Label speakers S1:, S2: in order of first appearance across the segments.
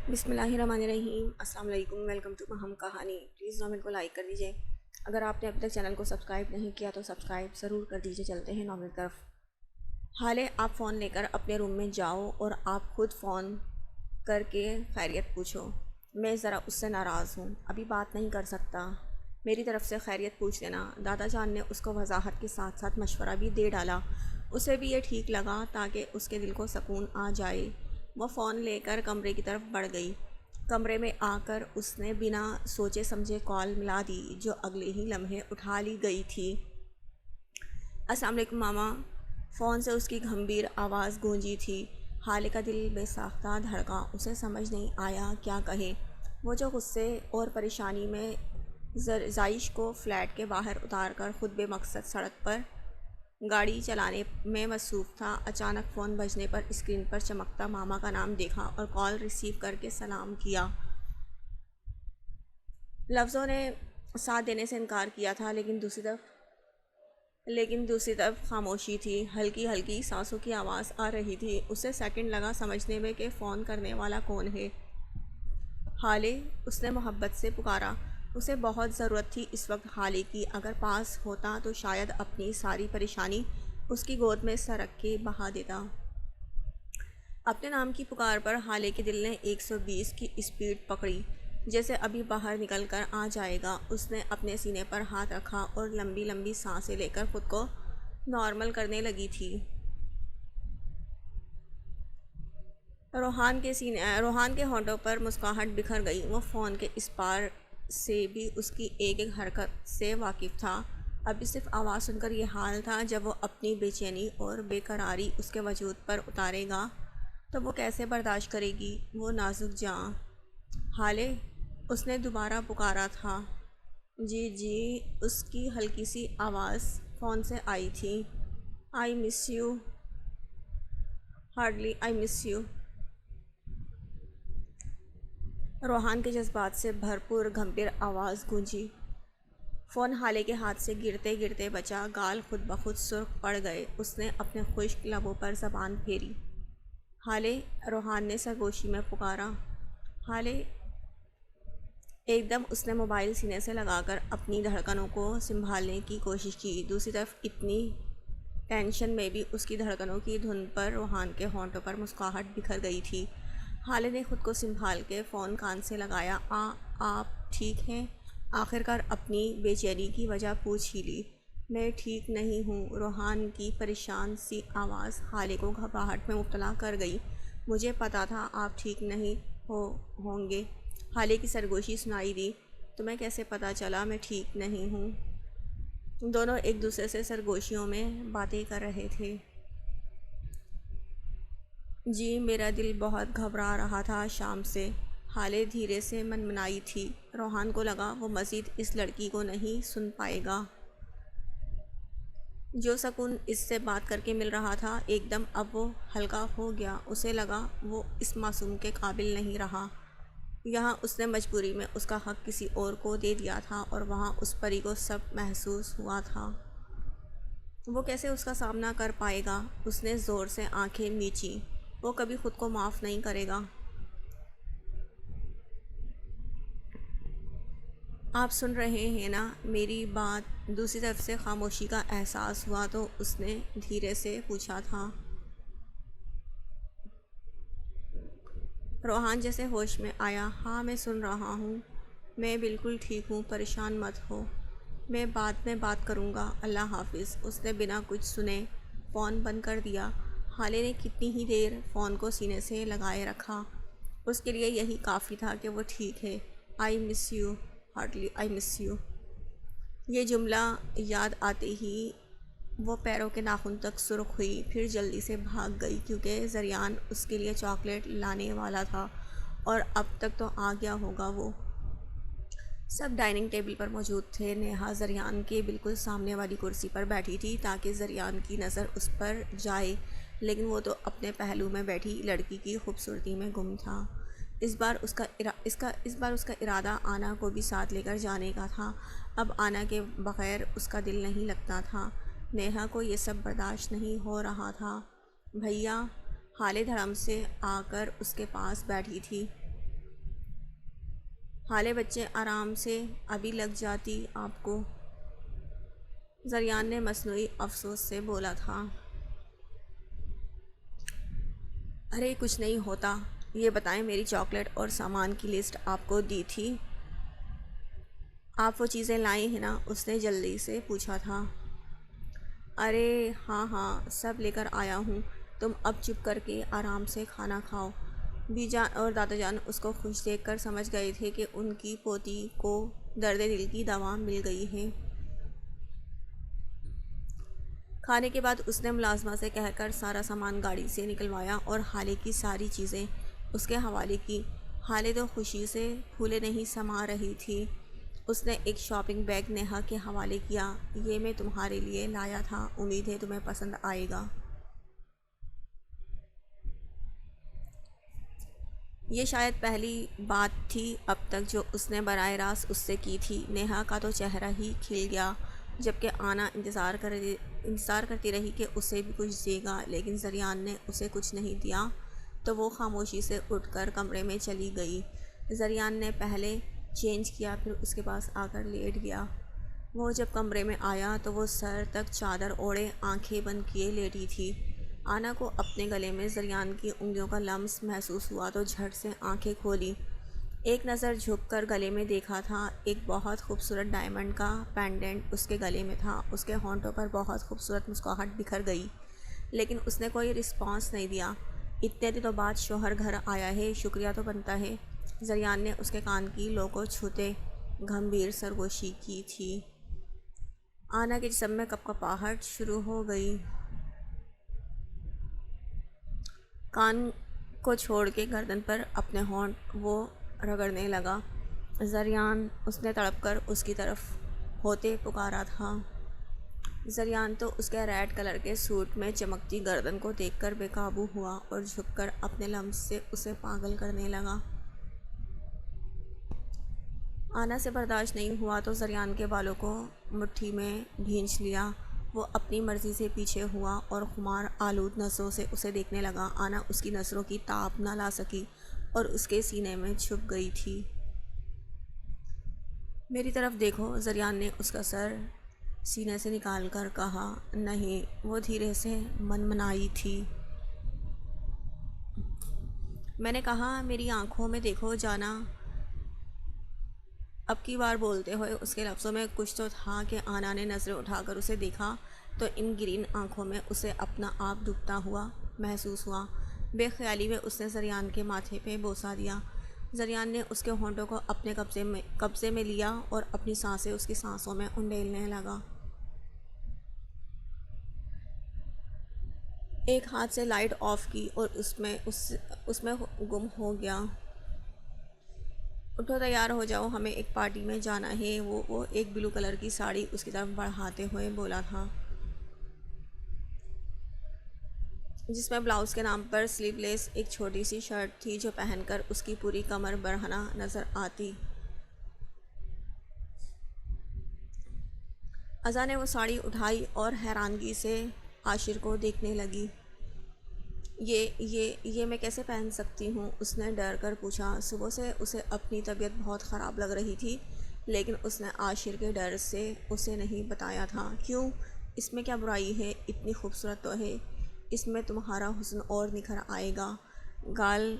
S1: بسم اللہ الرحمن الرحیم۔ السلام علیکم، ویلکم ٹو ہم کہانی۔ پلیز نامل کو لائک کر دیجیے۔ اگر آپ نے ابھی تک چینل کو سبسکرائب نہیں کیا تو سبسکرائب ضرور کر دیجیے۔ چلتے ہیں نامل کی طرف۔ حالے آپ فون لے کر اپنے روم میں جاؤ اور آپ خود فون کر کے خیریت پوچھو۔ میں ذرا اس سے ناراض ہوں، ابھی بات نہیں کر سکتا، میری طرف سے خیریت پوچھ لینا۔ دادا جان نے اس کو وضاحت کے ساتھ ساتھ مشورہ بھی دے ڈالا۔ اسے بھی یہ ٹھیک لگا تاکہ اس کے دل کو سکون آ جائے۔ وہ فون لے کر کمرے کی طرف بڑھ گئی۔ کمرے میں آ کر اس نے بنا سوچے سمجھے کال ملا دی جو اگلے ہی لمحے اٹھا لی گئی تھی۔ السلام علیکم ماما۔ فون سے اس کی گمبھیر آواز گونجی تھی۔ حالے کا دل بے ساختہ دھڑکا، اسے سمجھ نہیں آیا کیا کہے۔ وہ جو غصے اور پریشانی میں زائش کو فلیٹ کے باہر اتار کر خود بے مقصد سڑک پر گاڑی چلانے میں مصروف تھا، اچانک فون بجنے پر اسکرین پر چمکتا ماما کا نام دیکھا اور کال ریسیو کر کے سلام کیا۔ لفظوں نے ساتھ دینے سے انکار کیا تھا، لیکن دوسری طرف خاموشی تھی۔ ہلکی ہلکی سانسوں کی آواز آ رہی تھی۔ اسے سیکنڈ لگا سمجھنے میں کہ فون کرنے والا کون ہے۔ حالے، اس نے محبت سے پکارا۔ اسے بہت ضرورت تھی اس وقت حالے کی، اگر پاس ہوتا تو شاید اپنی ساری پریشانی اس کی گود میں سر رکھ کے بہا دیتا۔ اپنے نام کی پکار پر حالے کے دل نے 120 کی اسپیڈ پکڑی، جیسے ابھی باہر نکل کر آ جائے گا۔ اس نے اپنے سینے پر ہاتھ رکھا اور لمبی لمبی سانسیں لے کر خود کو نارمل کرنے لگی تھی۔ روحان کے ہونٹوں پر مسکراہٹ بکھر گئی۔ وہ فون کے اس پار سے بھی اس کی ایک ایک حرکت سے واقف تھا۔ ابھی صرف آواز سن کر یہ حال تھا، جب وہ اپنی بے چینی اور بے قراری اس کے وجود پر اتارے گا تو وہ کیسے برداشت کرے گی وہ نازک جاں۔ حالے، اس نے دوبارہ پکارا تھا۔ جی جی، اس کی ہلکی سی آواز فون سے آئی تھی۔ I miss you, hardly I miss you. Rohan کے جذبات سے بھرپور گمبھیر آواز گونجی۔ فون حالے کے ہاتھ سے گرتے گرتے بچا، گال خود بخود سرخ پڑ گئے۔ اس نے اپنے خشک لبوں پر زبان پھیری۔ حالے، روحان نے سرگوشی میں پکارا۔ حالے، ایک دم اس نے موبائل سینے سے لگا کر اپنی دھڑکنوں کو سنبھالنے کی کوشش کی۔ دوسری طرف اتنی ٹینشن میں بھی اس کی دھڑکنوں کی دھن پر روحان کے ہونٹوں پر مسکراہٹ بکھر گئی تھی۔ حالے نے خود کو سنبھال کے فون کان سے لگایا۔ آپ ٹھیک ہیں؟ آخر کار اپنی بے چینی کی وجہ پوچھ ہی لی۔ میں ٹھیک نہیں ہوں۔ روحان کی پریشان سی آواز حالے کو گھبراہٹ میں مبتلا کر گئی۔ مجھے پتا تھا آپ ٹھیک نہیں ہوں گے۔ حالے کی سرگوشی سنائی دی۔ تمہیں کیسے پتا چلا میں ٹھیک نہیں ہوں؟ دونوں ایک دوسرے سے سرگوشیوں میں باتیں کر رہے تھے۔ جی، میرا دل بہت گھبرا رہا تھا شام سے، حالے دھیرے سے منمنائی تھی۔ روحان کو لگا وہ مزید اس لڑکی کو نہیں سن پائے گا۔ جو سکون اس سے بات کر کے مل رہا تھا ایک دم اب وہ ہلکا ہو گیا۔ اسے لگا وہ اس معصوم کے قابل نہیں رہا۔ یہاں اس نے مجبوری میں اس کا حق کسی اور کو دے دیا تھا اور وہاں اس پری کو سب محسوس ہوا تھا۔ وہ کیسے اس کا سامنا کر پائے گا؟ اس نے زور سے آنکھیں میچیں۔ وہ کبھی خود کو معاف نہیں کرے گا۔ آپ سن رہے ہیں نا میری بات؟ دوسری طرف سے خاموشی کا احساس ہوا تو اس نے دھیرے سے پوچھا تھا۔ روحان جیسے ہوش میں آیا۔ ہاں میں سن رہا ہوں، میں بالکل ٹھیک ہوں، پریشان مت ہو، میں بعد میں بات کروں گا، اللہ حافظ۔ اس نے بنا کچھ سنے فون بند کر دیا۔ حالے نے کتنی ہی دیر فون کو سینے سے لگائے رکھا۔ اس کے لیے یہی کافی تھا کہ وہ ٹھیک ہے۔ I miss you, hardly I miss you. یہ جملہ یاد آتے ہی وہ پیروں کے ناخن تک سرخ ہوئی، پھر جلدی سے بھاگ گئی کیونکہ زریان اس کے لیے چاکلیٹ لانے والا تھا اور اب تک تو آ گیا ہوگا۔ وہ سب ڈائننگ ٹیبل پر موجود تھے۔ نیہا زریان کے بالکل سامنے والی کرسی پر بیٹھی تھی تاکہ زریان کی نظر اس پر جائے، لیکن وہ تو اپنے پہلو میں بیٹھی لڑکی کی خوبصورتی میں گم تھا۔ اس بار اس کا ارادہ آنا کو بھی ساتھ لے کر جانے کا تھا۔ اب آنا کے بغیر اس کا دل نہیں لگتا تھا۔ نیہا کو یہ سب برداشت نہیں ہو رہا تھا۔ بھیا، حالے دھڑم سے آ کر اس کے پاس بیٹھی تھی۔ حالے بچے آرام سے ابھی لگ جاتی آپ کو، زریان نے مصنوعی افسوس سے بولا تھا۔ ارے کچھ نہیں ہوتا، یہ بتائیں میری چاکلیٹ اور سامان کی لسٹ آپ کو دی تھی، آپ وہ چیزیں لائی ہیں نا؟ اس نے جلدی سے پوچھا تھا۔ ارے ہاں ہاں سب لے کر آیا ہوں، تم اب چپ کر کے آرام سے کھانا کھاؤ۔ بی جان اور دادا جان اس کو خوش دیکھ کر سمجھ گئے تھے کہ ان کی پوتی کو درد دل کی دوا مل گئی ہے۔ کھانے کے بعد اس نے ملازمہ سے کہہ کر سارا سامان گاڑی سے نکلوایا اور حالے کی ساری چیزیں اس کے حوالے کی۔ حالے تو خوشی سے پھولے نہیں سما رہی تھی۔ اس نے ایک شاپنگ بیگ نیہا کے حوالے کیا، یہ میں تمہارے لیے لایا تھا، امید ہے تمہیں پسند آئے گا۔ یہ شاید پہلی بات تھی اب تک جو اس نے براہ راست اس سے کی تھی۔ نیہا کا تو چہرہ ہی کھل گیا، جبکہ آنا انتظار کرتی رہی کہ اسے بھی کچھ دے گا، لیکن زریان نے اسے کچھ نہیں دیا تو وہ خاموشی سے اٹھ کر کمرے میں چلی گئی۔ زریان نے پہلے چینج کیا، پھر اس کے پاس آ کر لیٹ گیا۔ وہ جب کمرے میں آیا تو وہ سر تک چادر اوڑھے آنکھیں بند کیے لیٹی تھی۔ آنا کو اپنے گلے میں زریان کی انگلیوں کا لمس محسوس ہوا تو جھٹ سے آنکھیں کھولی۔ ایک نظر جھک کر گلے میں دیکھا تھا، ایک بہت خوبصورت ڈائمنڈ کا پینڈنٹ اس کے گلے میں تھا۔ اس کے ہونٹوں پر بہت خوبصورت مسکراہٹ بکھر گئی، لیکن اس نے کوئی رسپانس نہیں دیا۔ اتنے دنوں بعد شوہر گھر آیا ہے، شکریہ تو بنتا ہے۔ زریان نے اس کے کان کی لو کو چھوتے گمبھیر سرگوشی کی تھی۔ آنا کے جسم میں کپکپاہٹ شروع ہو گئی۔ کان کو چھوڑ کے گردن پر اپنے ہونٹ وہ رگڑنے لگا۔ زریان، اس نے تڑپ کر اس کی طرف ہوتے پکارا تھا۔ زریان تو اس کے ریڈ کلر کے سوٹ میں چمکتی گردن کو دیکھ کر بے قابو ہوا اور جھک کر اپنے لمس سے اسے پاگل کرنے لگا۔ آنا سے برداشت نہیں ہوا تو زریان کے بالوں کو مٹھی میں بھینچ لیا۔ وہ اپنی مرضی سے پیچھے ہوا اور خمار آلود نظروں سے اسے دیکھنے لگا۔ آنا اس کی نظروں کی تاب نہ لا سکی اور اس کے سینے میں چھپ گئی تھی۔ میری طرف دیکھو، زریان نے اس کا سر سینے سے نکال کر کہا۔ نہیں، وہ دھیرے سے منمنائی تھی۔ میں نے کہا میری آنکھوں میں دیکھو جانا۔ اب کی بار بولتے ہوئے اس کے لفظوں میں کچھ تو تھا کہ آنا نے نظریں اٹھا کر اسے دیکھا تو ان گرین آنکھوں میں اسے اپنا آپ ڈوبتا ہوا محسوس ہوا۔ بے خیالی میں اس نے زریان کے ماتھے پہ بوسہ دیا۔ زریان نے اس کے ہونٹوں کو اپنے قبضے میں لیا اور اپنی سانسیں اس کی سانسوں میں انڈیلنے لگا۔ ایک ہاتھ سے لائٹ آف کی اور اس میں گم ہو گیا۔ اٹھو، تیار ہو جاؤ، ہمیں ایک پارٹی میں جانا ہے۔ وہ ایک بلو کلر کی ساڑی اس کی طرف بڑھاتے ہوئے بولا تھا، جس میں بلاؤز کے نام پر سلیو لیس ایک چھوٹی سی شرٹ تھی جو پہن کر اس کی پوری کمر برہنہ نظر آتی۔ ازا نے وہ ساڑی اٹھائی اور حیرانگی سے عاشر کو دیکھنے لگی۔ یہ میں کیسے پہن سکتی ہوں؟ اس نے ڈر کر پوچھا۔ صبح سے اسے اپنی طبیعت بہت خراب لگ رہی تھی، لیکن اس نے عاشر کے ڈر سے اسے نہیں بتایا تھا۔ کیوں؟ اس میں کیا برائی ہے؟ اتنی خوبصورت تو ہے، اس میں تمہارا حسن اور نکھر آئے گا، گال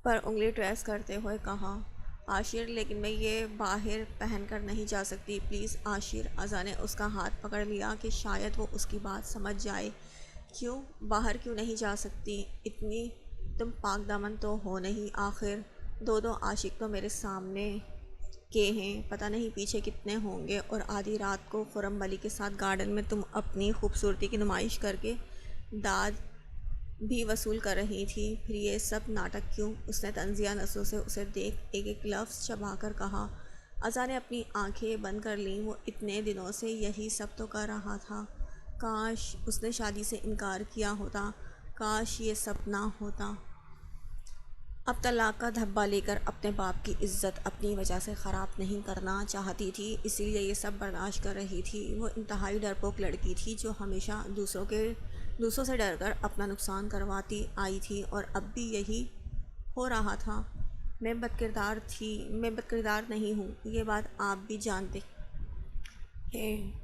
S1: پر انگلی ٹریس کرتے ہوئے کہا عاشر۔ لیکن میں یہ باہر پہن کر نہیں جا سکتی، پلیز عاشر۔ ازا نے اس کا ہاتھ پکڑ لیا کہ شاید وہ اس کی بات سمجھ جائے۔ کیوں باہر کیوں نہیں جا سکتی؟ اتنی تم پاک دامن تو ہو نہیں، آخر دو عاشق تو میرے سامنے کے ہیں، پتہ نہیں پیچھے کتنے ہوں گے، اور آدھی رات کو خرم بلی کے ساتھ گارڈن میں تم اپنی خوبصورتی کی نمائش کر کے داد بھی وصول کر رہی تھی، پھر یہ سب ناٹک کیوں؟ اس نے طنزیہ نظروں سے اسے دیکھ ایک ایک لفظ چبا کر کہا۔ ازا نے اپنی آنکھیں بند کر لیں، وہ اتنے دنوں سے یہی سب تو کر رہا تھا۔ کاش اس نے شادی سے انکار کیا ہوتا، کاش یہ سب نہ ہوتا۔ اب طلاق کا دھبا لے کر اپنے باپ کی عزت اپنی وجہ سے خراب نہیں کرنا چاہتی تھی، اسی لیے یہ سب برداشت کر رہی تھی۔ وہ انتہائی ڈرپوک لڑکی تھی جو ہمیشہ دوسروں سے ڈر کر اپنا نقصان کرواتی آئی تھی، اور اب بھی یہی ہو رہا تھا۔ میں بد کردار نہیں ہوں، یہ بات آپ بھی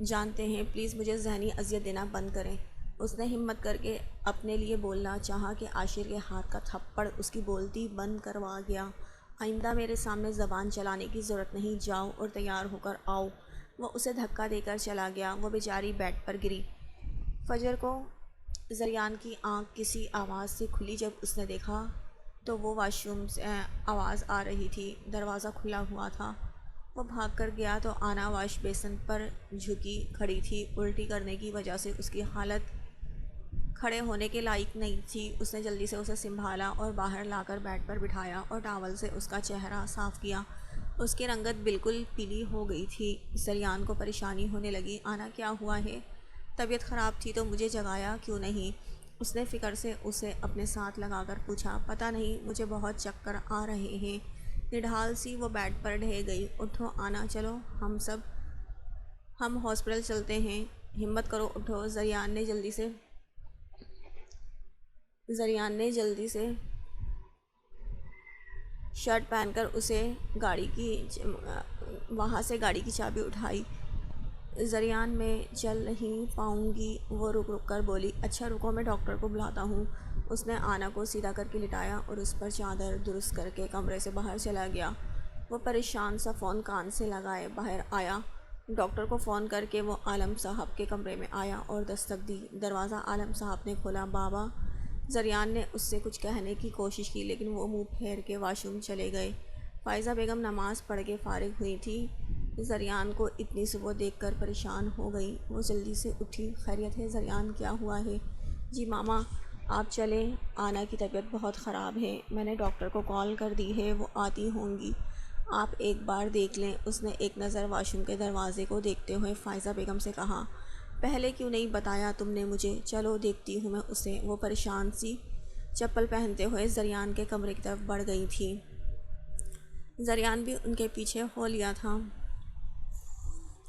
S1: جانتے ہیں، پلیز مجھے ذہنی اذیت دینا بند کریں۔ اس نے ہمت کر کے اپنے لیے بولنا چاہا کہ عاشر کے ہاتھ کا تھپڑ اس کی بولتی بند کروا گیا۔ آئندہ میرے سامنے زبان چلانے کی ضرورت نہیں، جاؤ اور تیار ہو کر آؤ۔ وہ اسے دھکا دے کر چلا گیا۔ وہ بیچاری بیڈ پر گری۔ فجر کو زریان کی آنکھ کسی آواز سے کھلی۔ جب اس نے دیکھا تو وہ واش روم سے آواز آ رہی تھی، دروازہ کھلا ہوا تھا۔ وہ بھاگ کر گیا تو آنا واش بیسن پر جھکی کھڑی تھی۔ الٹی کرنے کی وجہ سے اس کی حالت کھڑے ہونے کے لائق نہیں تھی۔ اس نے جلدی سے اسے سنبھالا اور باہر لا کر بیڈ پر بٹھایا اور ٹاول سے اس کا چہرہ صاف کیا۔ اس کی رنگت بالکل پیلی ہو گئی تھی۔ زریان کو پریشانی ہونے لگی۔ آنا کیا ہوا ہے؟ طبیعت خراب تھی تو مجھے جگایا کیوں نہیں؟ اس نے فکر سے اسے اپنے ساتھ لگا کر پوچھا۔ پتہ نہیں، مجھے بہت چکر آ رہے ہیں۔ نڈھال سی وہ بیڈ پر ڈھہ گئی۔ اٹھو آنا، چلو ہم ہاسپٹل چلتے ہیں۔ ہمت کرو، اٹھو۔ زریان نے جلدی سے شرٹ پہن کر وہاں سے گاڑی کی چابی اٹھائی۔ زریان، میں چل نہیں پاؤں گی، وہ رک کر بولی۔ اچھا رکو، میں ڈاکٹر کو بلاتا ہوں۔ اس نے آنا کو سیدھا کر کے لٹایا اور اس پر چادر درست کر کے کمرے سے باہر چلا گیا۔ وہ پریشان سا فون کان سے لگائے باہر آیا۔ ڈاکٹر کو فون کر کے وہ عالم صاحب کے کمرے میں آیا اور دستک دی۔ دروازہ عالم صاحب نے کھولا۔ بابا! زریان نے اس سے کچھ کہنے کی کوشش کی لیکن وہ منہ پھیر کے واش روم چلے گئے۔ فائزہ بیگم نماز پڑھ کے فارغ ہوئی تھی۔ زریان کو اتنی صبح دیکھ کر پریشان ہو گئی۔ وہ جلدی سے اٹھی۔ خیریت ہے زریان، کیا ہوا ہے؟ جی ماما، آپ چلیں، آنا کی طبیعت بہت خراب ہے، میں نے ڈاکٹر کو کال کر دی ہے، وہ آتی ہوں گی، آپ ایک بار دیکھ لیں۔ اس نے ایک نظر واش روم کے دروازے کو دیکھتے ہوئے فائزہ بیگم سے کہا۔ پہلے کیوں نہیں بتایا تم نے مجھے؟ چلو دیکھتی ہوں میں اسے۔ وہ پریشان سی چپل پہنتے ہوئے زریان کے کمرے کی طرف بڑھ گئی تھی۔ زریان بھی ان کے پیچھے ہو لیا تھا۔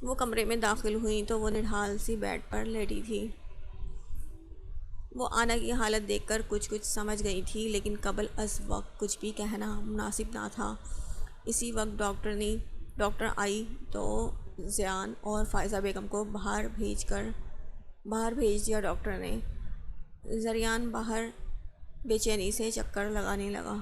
S1: وہ کمرے میں داخل ہوئی تو وہ نڈھال سی بیڈ پر لیٹی تھی۔ وہ آنا کی حالت دیکھ کر کچھ سمجھ گئی تھی لیکن قبل از وقت کچھ بھی کہنا مناسب نہ تھا۔ اسی وقت ڈاکٹر آئی تو زیان اور فائزہ بیگم کو باہر بھیج دیا ڈاکٹر نے۔ زریان باہر بے چینی سے چکر لگانے لگا۔